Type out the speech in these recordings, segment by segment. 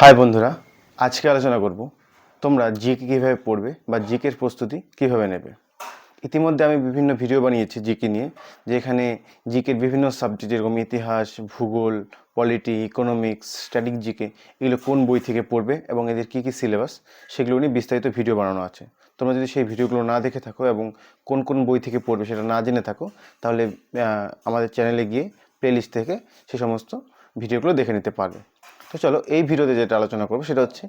High বন্ধুরা, আজকে আলোচনা করব তোমরা জিকে কীভাবে পড়বে বা জিকের প্রস্তুতি কীভাবে নেবে। ইতিমধ্যে আমি বিভিন্ন ভিডিও বানিয়েছি জিকে নিয়ে, যেখানে জিকের বিভিন্ন সাবজেক্ট যেরকম ইতিহাস, ভূগোল, পলিটি, ইকোনমিক্স, স্ট্যাটিক জিকে এগুলো কোন বই থেকে পড়বে এবং এদের কী কী সিলেবাস সেগুলো নিয়ে বিস্তারিত ভিডিও বানানো আছে। তোমরা যদি সেই ভিডিওগুলো না দেখে থাকো এবং কোন কোন বই থেকে পড়বে সেটা না জেনে থাকো, তাহলে আমাদের চ্যানেলে গিয়ে প্লেলিস্ট থেকে সে সমস্ত ভিডিওগুলো দেখে নিতে পারবে। তো চলো, এই ভিডিওতে যেটা আলোচনা করবো সেটা হচ্ছে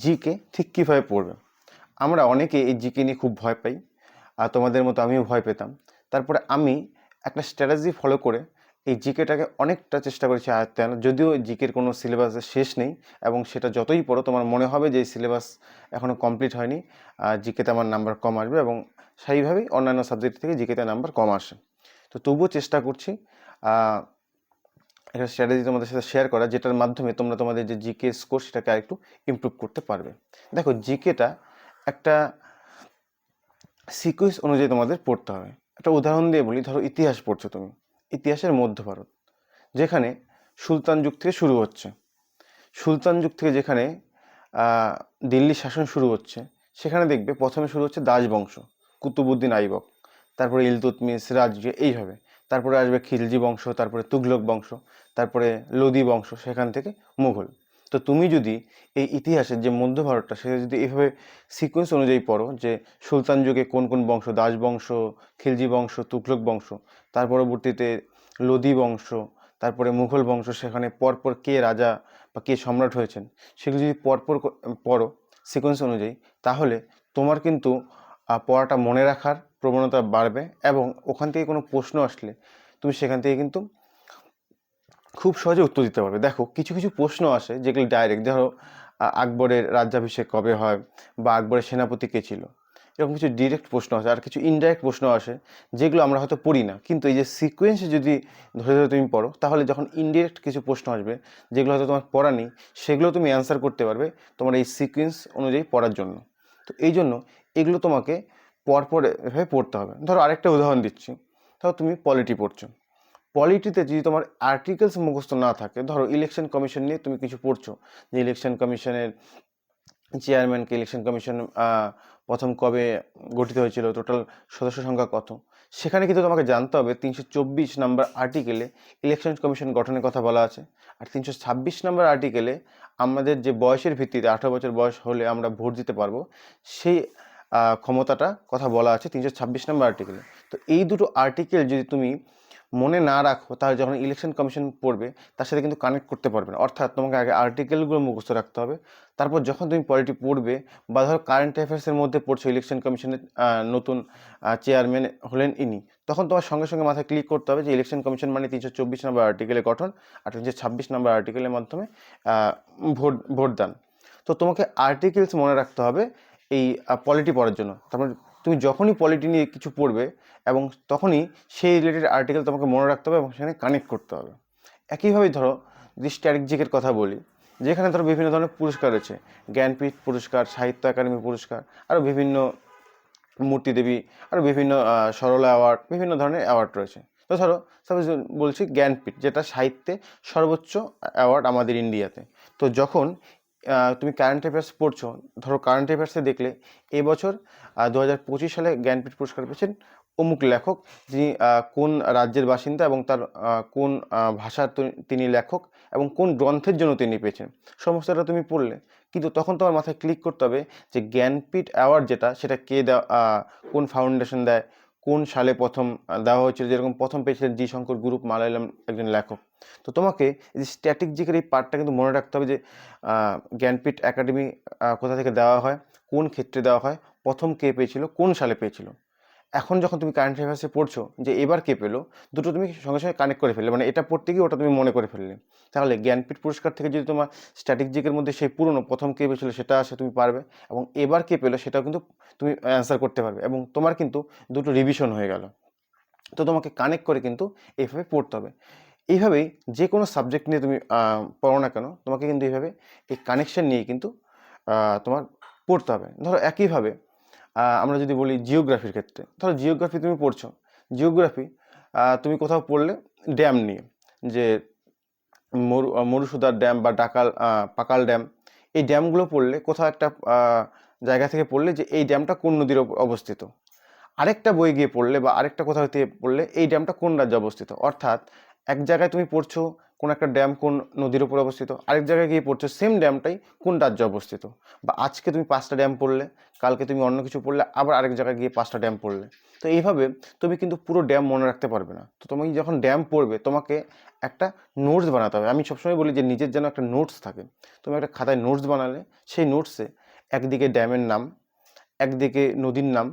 জিকে ঠিক কীভাবে পড়বে। আমরা অনেকে এই জিকে নিয়ে খুব ভয় পাই, আর তোমাদের মতো আমিও ভয় পেতাম। তারপরে আমি একটা স্ট্র্যাটেজি ফলো করে এই জিকেটাকে অনেকটা চেষ্টা করেছি আয়ত্তে আনার, যদিও জিকের কোনো সিলেবাসের শেষ নেই এবং সেটা যতই পড়ো তোমার মনে হবে যে এই সিলেবাস এখনও কমপ্লিট হয়নি, জিকেতে আমার নাম্বার কম আসবে এবং সেইভাবেই অন্যান্য সাবজেক্ট থেকে জিকেতে নাম্বার কম আসে। তো তবুও চেষ্টা করছি একটা স্ট্র্যাটেজি তোমাদের সাথে শেয়ার করা, যেটার মাধ্যমে তোমরা তোমাদের যে জিকে স্কোর সেটাকে আরেকটু ইমপ্রুভ করতে পারবে। দেখো, জিকেটা একটা সিকোয়েন্স অনুযায়ী তোমাদের পড়তে হবে। একটা উদাহরণ দিয়ে বলি, ধরো ইতিহাস পড়ছো তুমি, ইতিহাসের মধ্য ভারত, যেখানে সুলতান যুগ থেকে শুরু হচ্ছে, সুলতান যুগ থেকে যেখানে দিল্লি শাসন শুরু হচ্ছে, সেখানে দেখবে প্রথমে শুরু হচ্ছে দাস বংশ, কুতুবুদ্দিন আইবক, তারপরে ইলতুৎমিশ, রাজগে, এইভাবে। তারপরে আসবে খিলজি বংশ, তারপরে তুঘলক বংশ, তারপরে লোদি বংশ, সেখান থেকে মুঘল। তো তুমি যদি এই ইতিহাসের যে মধ্য ভারতটা সেটা যদি এইভাবে সিকোয়েন্স অনুযায়ী পড়ো, যে সুলতান যুগে কোন কোন বংশ, দাস বংশ, খিলজি বংশ, তুঘলক বংশ, তার পরবর্তীতে লোদি বংশ, তারপরে মুঘল বংশ, সেখানে পরপর কে রাজা বা কে সম্রাট হয়েছেন, সেগুলো যদি পরপর পড়ো সিকোয়েন্স অনুযায়ী, তাহলে তোমার কিন্তু পড়াটা মনে রাখার প্রবণতা বাড়বে এবং ওখান থেকে কোনো প্রশ্ন আসলে তুমি সেখান থেকে কিন্তু খুব সহজে উত্তর দিতে পারবে। দেখো, কিছু কিছু প্রশ্ন আসে যেগুলো ডাইরেক্ট, ধরো আকবরের রাজ্যাভিষেক কবে হয় বা আকবরের সেনাপতি কে ছিল, এরকম কিছু ডিরেক্ট প্রশ্ন আসে। আর কিছু ইনডাইরেক্ট প্রশ্ন আসে যেগুলো আমরা হয়তো পড়ি না, কিন্তু এই যে সিকোয়েন্সে যদি ধরে ধরে তুমি পড়ো, তাহলে যখন ইনডিরেক্ট কিছু প্রশ্ন আসবে যেগুলো হয়তো তোমার পড়া নেই, সেগুলো তুমি অ্যান্সার করতে পারবে তোমার এই সিকোয়েন্স অনুযায়ী পড়ার জন্য। তো এই জন্য এগুলো তোমাকে পরপর এভাবে পড়তে হবে। ধরো আরেকটা উদাহরণ দিচ্ছি, ধরো তুমি পলিটি পড়ছো, পলিটিতে যদি তোমার আর্টিকেলস মুখস্থ না থাকে, ধরো ইলেকশন কমিশন নিয়ে তুমি কিছু পড়ছো, যে ইলেকশন কমিশনের চেয়ারম্যানকে, ইলেকশন কমিশন প্রথম কবে গঠিত হয়েছিল, টোটাল সদস্য সংখ্যা কত, সেখানে কিন্তু তোমাকে জানতে হবে 324 নম্বর আর্টিকেলে ইলেকশন কমিশন গঠনের কথা বলা আছে। আর 326 নম্বর আর্টিকেলে আমাদের যে বয়সের ভিত্তিতে 18 বছর বয়স হলে আমরা ভোট দিতে পারবো, সেই ক্ষমতাটা কথা বলা আছে 326 নম্বর আর্টিকেলে। তো এই দুটো আর্টিকেল যদি তুমি মনে না রাখো, তাহলে যখন ইলেকশন কমিশন পড়বে তার সাথে কিন্তু কানেক্ট করতে পারবে না। অর্থাৎ তোমাকে আগে আর্টিকেলগুলো মুখস্থ রাখতে হবে, তারপর যখন তুমি পলিটি পড়বে বা ধরো কারেন্ট অ্যাফেয়ার্সের মধ্যে পড়ছো, ইলেকশন কমিশনের নতুন চেয়ারম্যান হলেন ইনি, তখন তোমার সঙ্গে সঙ্গে মাথায় ক্লিক করতে হবে যে ইলেকশন কমিশন মানে 324 নম্বর আর্টিকেলে গঠন আর 326 নম্বর আর্টিকেলের মাধ্যমে ভোটদান। তো তোমাকে আর্টিকেলস মনে রাখতে হবে এই পলিটি পড়ার জন্য। তারপর তুমি যখনই পলিটি নিয়ে কিছু পড়বে এবং তখনই সেই রিলেটেড আর্টিকেল তোমাকে মনে রাখতে হবে এবং সেখানে কানেক্ট করতে হবে। একইভাবে ধরো যদি স্ট্র্যাটেজিকের কথা বলি, যেখানে ধরো বিভিন্ন ধরনের পুরস্কার রয়েছে, জ্ঞানপীঠ পুরস্কার, সাহিত্য একাডেমি পুরস্কার, আরও বিভিন্ন মূর্তি দেবী, আরও বিভিন্ন সরলা অ্যাওয়ার্ড, বিভিন্ন ধরনের অ্যাওয়ার্ড রয়েছে। তো ধরো সাপোজ বলছি জ্ঞানপীঠ, যেটা সাহিত্যে সর্বোচ্চ অ্যাওয়ার্ড আমাদের ইন্ডিয়াতে। তো যখন তুমি কারেন্ট অ্যাফেয়ার্স পড়ছো, ধরো কারেন্ট অ্যাফেয়ার্সে দেখলে এবছর 2025 সালে জ্ঞানপীঠ পুরস্কার পেয়েছেন অমুক লেখক, যিনি কোন রাজ্যের বাসিন্দা এবং তার কোন ভাষার তিনি লেখক এবং কোন গ্রন্থের জন্য তিনি পেয়েছেন, সমস্তটা তুমি পড়লে কিন্তু তখন তোমার মাথায় ক্লিক করতে হবে যে জ্ঞানপীঠ অ্যাওয়ার্ড যেটা, সেটা কে কোন ফাউন্ডেশন দেয়, কোন সালে প্রথম দেওয়া হয়েছিল। যেরকম প্রথম পেয়েছিলেন জি শঙ্কর গ্রুপ, মালায়ালাম একজন লেখক। তো তোমাকে এই স্ট্র্যাটেজিকের এই পার্টটা কিন্তু মনে রাখতে হবে যে জ্ঞানপীঠ একাডেমি কোথা থেকে দেওয়া হয়, কোন ক্ষেত্রে দেওয়া হয়, প্রথম কে পেয়েছিল, কোন সালে পেয়েছিল। এখন যখন তুমি কারেন্ট অ্যাফেয়ার্সে পড়ছো যে এবার কে পেলো, দুটো তুমি সঙ্গে সঙ্গে কানেক্ট করে ফেললে, মানে এটা পড়তে গিয়ে ওটা তুমি মনে করে ফেললে। তাহলে জ্ঞানপীঠ পুরস্কার থেকে যদি তোমার স্ট্র্যাটেজিকের মধ্যে সেই পুরনো প্রথম কে পেয়েছিল সেটা আসে, তুমি পারবে, এবং এবার কে পেলো সেটাও কিন্তু তুমি অ্যান্সার করতে পারবে এবং তোমার কিন্তু দুটো রিভিশন হয়ে গেল। তো তোমাকে কানেক্ট করে কিন্তু এইভাবে পড়তে হবে। এইভাবেই যে কোনো সাবজেক্ট নিয়ে তুমি পড়ো না কেন, তোমাকে কিন্তু এইভাবে এই কানেকশন নিয়ে কিন্তু তোমার পড়তে হবে। ধরো একইভাবে আমরা যদি বলি জিওগ্রাফির ক্ষেত্রে, ধরো জিওগ্রাফি তুমি পড়ছো, জিওগ্রাফি তুমি কোথাও পড়লে ড্যাম নিয়ে, যে মরুসুদার ড্যাম বা পাকাল ড্যাম, এই ড্যামগুলো পড়লে কোথাও একটা জায়গা থেকে পড়লে যে এই ড্যামটা কোন নদীর অবস্থিত, আরেকটা বই গিয়ে পড়লে বা আরেকটা কোথাও থেকে পড়লে এই ড্যামটা কোন রাজ্যে অবস্থিত। অর্থাৎ এক জায়গায় তুমি পড়ছো কোন একটা ড্যাম কোন নদীর উপর অবস্থিত, আরেক জায়গায় গিয়ে পড়ছো সেম ড্যামটাই কোন রাজ্যে অবস্থিত। বা আজকে তুমি 5টা ড্যাম পড়লে, কালকে তুমি অন্য কিছু পড়লে, আবার আরেক জায়গায় গিয়ে 5টা ড্যাম পড়লে। তো এইভাবে তুমি কিন্তু পুরো ড্যাম মনে রাখতে পারবে না। তো তুমি যখন ড্যাম পড়বে তোমাকে একটা নোটস বানাতে হবে। আমি সবসময় বলি যে নিজের যেন একটা নোটস থাকে। তুমি একটা খাতায় নোটস বানালে সেই নোটসে একদিকে ড্যামের নাম, একদিকে নদীর নাম,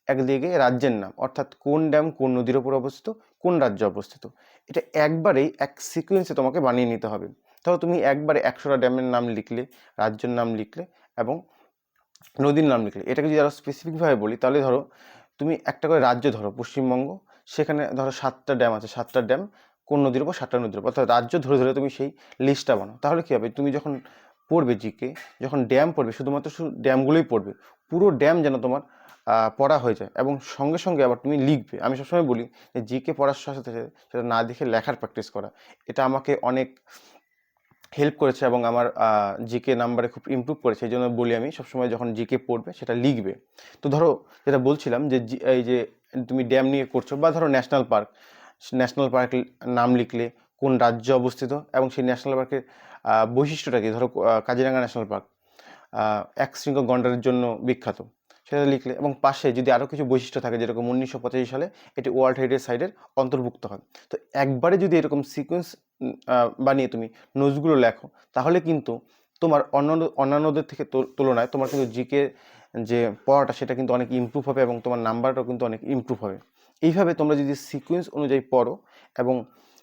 একদিকে রাজ্যের নাম, অর্থাৎ কোন ড্যাম কোন নদীর ওপর অবস্থিত, কোন রাজ্যে অবস্থিত, এটা একবারেই এক সিকোয়েন্সে তোমাকে বানিয়ে নিতে হবে। তাহলে তুমি একবারে 100টা ড্যামের নাম লিখলে, রাজ্যের নাম লিখলে এবং নদীর নাম লিখলে। এটাকে যদি আরও স্পেসিফিকভাবে বলি তাহলে ধরো তুমি একটা করে রাজ্য ধরো পশ্চিমবঙ্গ, সেখানে ধরো 7টা ড্যাম আছে, 7টা ড্যাম কোন নদীর ওপর, 7টা নদীর ওপর, অর্থাৎ রাজ্য ধরে ধরে তুমি সেই লিস্টটা বানাও। তাহলে কী হবে, তুমি যখন পড়বে জিকে, যখন ড্যাম পড়বে শুধুমাত্র শুধু ড্যামগুলোই পড়বে, পুরো ড্যাম যেন তোমার পড়া হয়ে যায় এবং সঙ্গে সঙ্গে আবার তুমি লিখবে। আমি সবসময় বলি যে জিকে পড়ার সাথে সাথে সেটা না দেখে লেখার প্র্যাকটিস করা, এটা আমাকে অনেক হেল্প করেছে এবং আমার জিকে নাম্বারে খুব ইমপ্রুভ করেছে। এই জন্য বলি আমি সবসময় যখন জিকে পড়বে সেটা লিখবে। তো ধরো যেটা বলছিলাম যে এই যে তুমি ড্যাম নিয়ে করছো, বা ধরো ন্যাশনাল পার্ক, ন্যাশনাল পার্কের নাম লিখলে কোন রাজ্যে অবস্থিত এবং সেই ন্যাশনাল পার্কের বৈশিষ্ট্যটা কি। ধরো কাজিরাঙ্গা ন্যাশনাল পার্ক এক শৃঙ্গ গন্ডারের জন্য বিখ্যাত, সেটা লিখলে এবং পাশে যদি আরও কিছু বৈশিষ্ট্য থাকে যেরকম 1985 সালে এটি ওয়ার্ল্ড হেরিটেজ সাইটের অন্তর্ভুক্ত হয়। তো একবারে যদি এরকম সিকোয়েন্স বানিয়ে তুমি নোটসগুলো লেখো তাহলে কিন্তু তোমার অন্যান্যদের থেকে তুলনায় তোমার কিন্তু জিকে যে পড়াটা সেটা কিন্তু অনেক ইমপ্রুভ হবে এবং তোমার নাম্বারটাও কিন্তু অনেক ইমপ্রুভ হবে। এইভাবে তোমরা যদি সিকোয়েন্স অনুযায়ী পড়ো এবং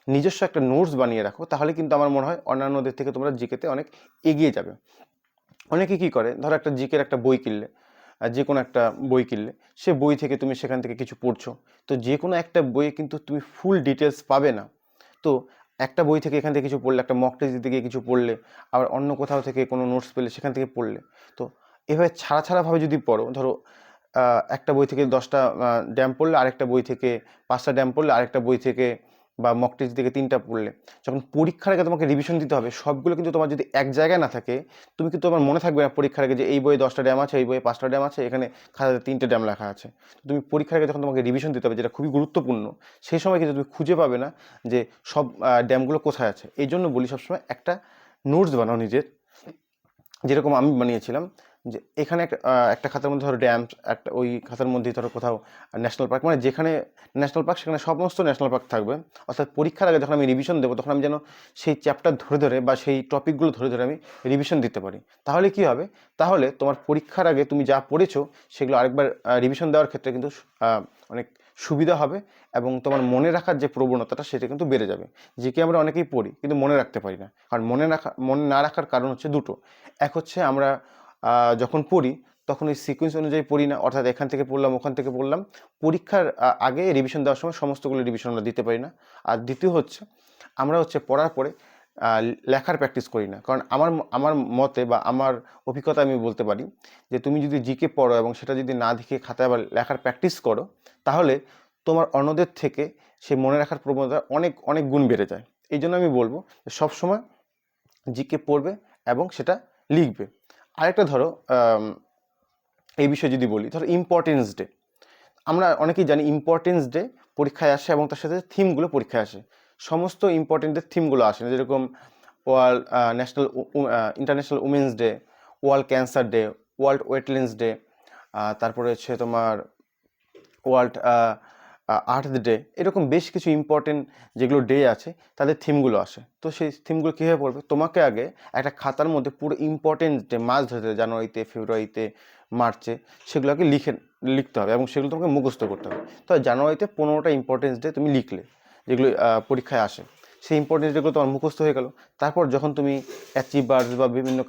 নিজস্ব একটা নোটস বানিয়ে রাখো তাহলে কিন্তু আমার মনে হয় অন্যান্যদের থেকে তোমরা জিকেতে অনেক এগিয়ে যাবে। অনেকে কী করে, ধরো একটা জিকের একটা বই কিনলে, যে কোনো একটা বই কিনলে, সে বই থেকে তুমি সেখান থেকে কিছু পড়ছো। তো যে কোনো একটা বইয়ে কিন্তু তুমি ফুল ডিটেলস পাবে না। তো একটা বই থেকে এখান থেকে কিছু পড়লে, একটা মক টেস্ট দিতে গিয়ে কিছু পড়লে, আবার অন্য কোথাও থেকে কোনো নোটস পেলে সেখান থেকে পড়লে, তো এভাবে ছাড়া ছাড়াভাবে যদি পড়ো, ধরো একটা বই থেকে 10টা ড্যাম পড়লে, আরেকটা বই থেকে 5টা ড্যাম পড়লে, আরেকটা বই থেকে বা মক টেস্ট থেকে 3টা পড়লে, যখন পরীক্ষার আগে তোমাকে রিভিশন দিতে হবে সবগুলো কিন্তু তোমার যদি এক জায়গায় না থাকে তুমি কিন্তু তোমার মনে থাকবে না পরীক্ষার আগে যে এই বইয়ে 10টা ড্যাম আছে, এই বইয়ে 5টা ড্যাম আছে, এখানে খাতাতে 3টে ড্যাম লেখা আছে। তুমি পরীক্ষার আগে যখন তোমাকে রিভিশন দিতে হবে, যেটা খুবই গুরুত্বপূর্ণ, সেই সময় কিন্তু তুমি খুঁজে পাবে না যে সব ড্যামগুলো কোথায় আছে। এই জন্য বলি সবসময় একটা নোটস বানাও নিজের, যেরকম আমি বানিয়েছিলাম যে এখানে একটা খাতার মধ্যে ধরো ড্যাম, একটা ওই খাতার মধ্যেই ধরো কোথাও ন্যাশনাল পার্ক, মানে যেখানে ন্যাশনাল পার্ক সেখানে সমস্ত ন্যাশনাল পার্ক থাকবে। অর্থাৎ পরীক্ষার আগে যখন আমি রিভিশন দেবো তখন আমি যেন সেই চ্যাপ্টার ধরে ধরে বা সেই টপিকগুলো ধরে ধরে আমি রিভিশন দিতে পারি। তাহলে কি হবে, তাহলে তোমার পরীক্ষার আগে তুমি যা পড়েছো সেগুলো আরেকবার রিভিশন দেওয়ার ক্ষেত্রে কিন্তু অনেক সুবিধা হবে এবং তোমার মনে রাখার যে প্রবণতাটা সেটা কিন্তু বেড়ে যাবে। জিকে আমরা অনেকেই পড়ি কিন্তু মনে রাখতে পারি না, কারণ মনে না রাখার কারণ হচ্ছে দুটো। এক হচ্ছে আমরা যখন পড়ি তখন ওই সিকোয়েন্স অনুযায়ী পড়ি না, অর্থাৎ এখান থেকে পড়লাম ওখান থেকে পড়লাম, পরীক্ষার আগে রিভিশন দেওয়ার সময় সমস্তগুলো রিভিশন আমরা দিতে পারি না। আর দ্বিতীয় হচ্ছে আমরা পড়ার পরে লেখার প্র্যাকটিস করি না। কারণ আমার মতে বা আমার অভিজ্ঞতা আমি বলতে পারি যে তুমি যদি জিকে পড়ো এবং সেটা যদি না দেখে খাতায় আবার লেখার প্র্যাকটিস করো তাহলে তোমার অন্যদের থেকে সে মনে রাখার প্রবণতা অনেক অনেক গুণ বেড়ে যায়। এই জন্য আমি বলবো সবসময় জিকে পড়বে এবং সেটা লিখবে। আরেকটা ধরো এই বিষয়ে যদি বলি, ধরো ইম্পর্টেন্স ডে, আমরা অনেকেই জানি ইম্পর্টেন্স ডে পরীক্ষায় আসে এবং তার সাথে থিমগুলো পরীক্ষায় আসে। সমস্ত ইম্পর্টেন্টের থিমগুলো আসে না, যেরকম world international women's day, world cancer day, world wetlands day, তারপরে হচ্ছে তোমার ওয়ার্ল্ড আর্থ ডে, এরকম বেশ কিছু ইম্পর্টেন্ট যেগুলো ডে আছে তাদের থিমগুলো আসে। তো সেই থিমগুলো কীভাবে পড়বে, তোমাকে আগে একটা খাতার মধ্যে পুরো ইম্পর্টেন্ট ডে মাস ধরে ধরে জানুয়ারিতে, ফেব্রুয়ারিতে, মার্চে সেগুলোকে লিখতে হবে এবং সেগুলো তোমাকে মুখস্থ করতে হবে। তো জানুয়ারিতে 15টা ইম্পর্টেন্স ডে তুমি লিখলে যেগুলো পরীক্ষায় আসে, সেই ইম্পর্টেন্স ডেগুলো তোমার মুখস্থ হয়ে গেল। তারপর যখন তুমি অ্যাচিভার্স বা বিভিন্ন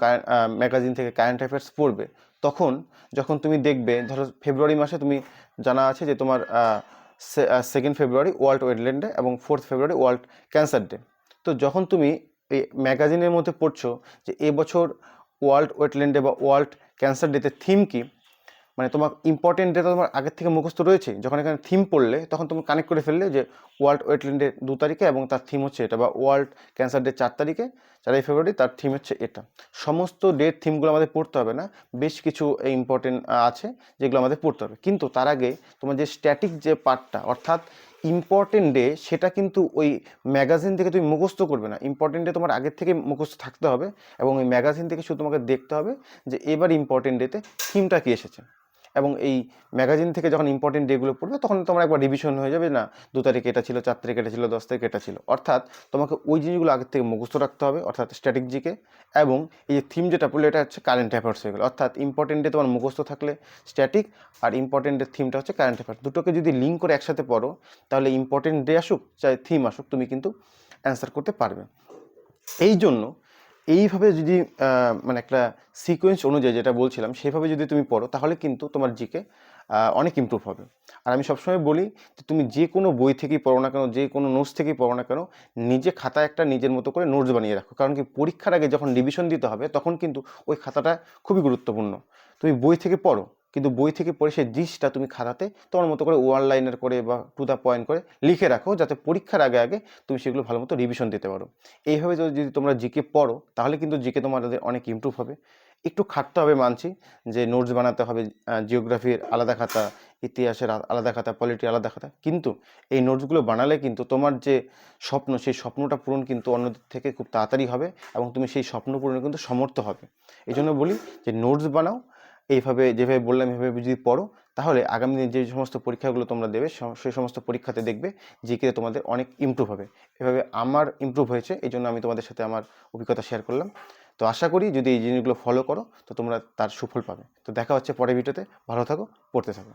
ম্যাগাজিন থেকে কারেন্ট অ্যাফেয়ার্স পড়বে, যখন তুমি দেখবে, ধরো ফেব্রুয়ারি মাসে তুমি জানা আছে যে তোমার 2 ফেব্রুয়ারি ওয়ার্ল্ড ওয়েটল্যান্ড ডে এবং 4 ফেব্রুয়ারি ওয়ার্ল্ড ক্যান্সার ডে। তো যখন তুমি এই ম্যাগাজিনের মধ্যে পড়ছো যে এবছর ওয়ার্ল্ড ওয়েটল্যান্ড ডে বা ওয়ার্ল্ড ক্যান্সার ডেতে থিম কী, মানে তোমার ইম্পর্টেন্ট ডেটা তোমার আগের থেকে মুখস্থ রয়েছে, যখন এখানে থিম পড়লে তখন তুমি কানেক্ট করে ফেললে যে ওয়ার্ল্ড ওয়েটল্যান্ড ডে 2 তারিখে এবং তার থিম হচ্ছে এটা, বা ওয়ার্ল্ড ক্যান্সার ডে 4 তারিখে 4ই ফেব্রুয়ারি তার থিম হচ্ছে এটা। সমস্ত ডেট থিমগুলো আমাদের পড়তে হবে না, বেশ কিছু ইম্পর্টেন্ট আছে যেগুলো আমাদের পড়তে হবে। কিন্তু তার আগে তোমার যে স্ট্যাটিক যে পার্টটা অর্থাৎ ইম্পর্টেন্ট ডে, সেটা কিন্তু ওই ম্যাগাজিন থেকে তুমি মুখস্থ করবে না। ইম্পর্টেন্ট ডে তোমার আগের থেকে মুখস্থ থাকতে হবে এবং ওই ম্যাগাজিন থেকে শুধু তোমাকে দেখতে হবে যে এবার ইম্পর্টেন্ট ডেতে থিমটা কী এসেছে। এবং এই ম্যাগাজিন থেকে যখন ইম্পর্টেন্ট ডেগুলো পড়বে তখন তোমার একবার রিভিশন হয়ে যাবে, না 2 তারিখে এটা ছিল, 4 তারিখে এটা ছিল, 10 তারিখে এটা ছিল। অর্থাৎ তোমাকে ওই জিনিসগুলো আগের থেকে মুখস্থ রাখতে হবে, অর্থাৎ স্ট্র্যাটেজিকে। এবং এই যে থিম যেটা পড়লে এটা হচ্ছে কারেন্ট অ্যাফেয়ার্স হয়ে গেলো। অর্থাৎ ইম্পর্টেন্ট ডে তোমার মুখস্থ থাকলে স্ট্যাটিক, আর ইম্পর্টেন্টের থিমটা হচ্ছে কারেন্ট অ্যাফেয়ার্স। দুটোকে যদি লিঙ্ক করে একসাথে পড়ো তাহলে ইম্পর্টেন্ট ডে আসুক চাই থিম আসুক তুমি কিন্তু অ্যান্সার করতে পারবে। এই জন্য এইভাবে যদি মানে একটা সিকোয়েন্স অনুযায়ী যেটা বলছিলাম সেভাবে যদি তুমি পড়ো তাহলে কিন্তু তোমার জিকে অনেক ইমপ্রুভ হবে। আর আমি সবসময় বলি যে তুমি যে কোনো বই থেকেই পড়ো না কেন, যে কোনো নোটস থেকেই পড়ো না কেন, নিজে খাতায় একটা নিজের মতো করে নোটস বানিয়ে রাখো। কারণ কি, পরীক্ষার আগে যখন রিভিশন দিতে হবে তখন কিন্তু ওই খাতাটা খুবই গুরুত্বপূর্ণ। তুমি বই থেকে পড়ো, কিন্তু বই থেকে পড়ে সেই জিনিসটা তুমি খাতাতে তোমার মতো করে ওয়ান লাইনার করে বা টু দ্য পয়েন্ট করে লিখে রাখো, যাতে পরীক্ষার আগে আগে তুমি সেগুলো ভালো মতো রিভিশন দিতে পারো। এইভাবে যদি তোমরা জিকে পড়ো তাহলে কিন্তু জিকে তোমাদের অনেক ইমপ্রুভ হবে। একটু খাটতে হবে মানছি, যে নোটস বানাতে হবে, জিওগ্রাফির আলাদা খাতা, ইতিহাসের আলাদা খাতা, পলিটি আলাদা খাতা, কিন্তু এই নোটসগুলো বানালে কিন্তু তোমার যে স্বপ্ন সেই স্বপ্নটা পূরণ কিন্তু অন্যদের থেকে খুব তাড়াতাড়ি হবে এবং তুমি সেই স্বপ্ন পূরণে কিন্তু সমর্থ হবে। এই জন্য বলি যে নোটস বানাও, এইভাবে যেভাবে বললাম এভাবে যদি পড়ো তাহলে আগামী দিনে যে সমস্ত পরীক্ষাগুলো তোমরা দেবে সেই সমস্ত পরীক্ষাতে দেখবে জিকে তোমাদের অনেক ইমপ্রুভ হবে। এভাবে আমার ইমপ্রুভ হয়েছে, এই জন্য আমি তোমাদের সাথে আমার অভিজ্ঞতা শেয়ার করলাম। তো আশা করি যদি এই জিনিসগুলো ফলো করো তো তোমরা তার সুফল পাবে। তো দেখা হচ্ছে পরের ভিডিওতে। ভালো থাকো, পড়তে থাকো।